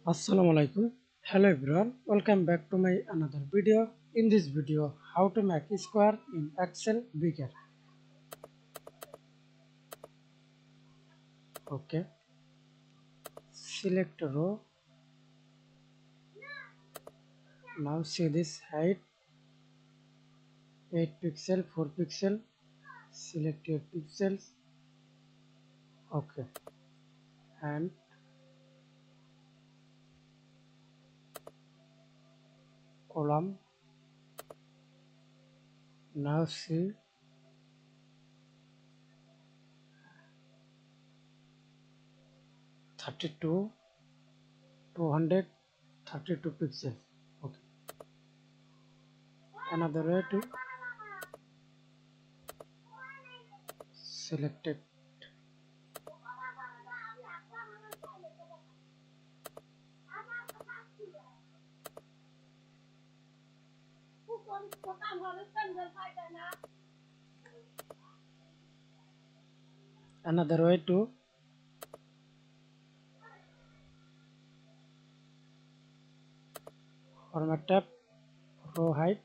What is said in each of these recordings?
Assalamu alaikum. Hello everyone. Welcome back to my another video. In this video, how to make square in Excel bigger. Okay. Select row. Now see this height 8 pixel, 4 pixel. Select 8 pixels. Okay. And column. Now see 32, 232 pixels. Okay. Another way to select it. Another way to format tab, row height,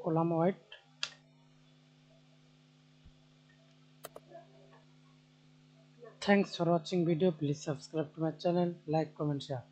column height. Thanks for watching video. Please subscribe to my channel, like, comment, share.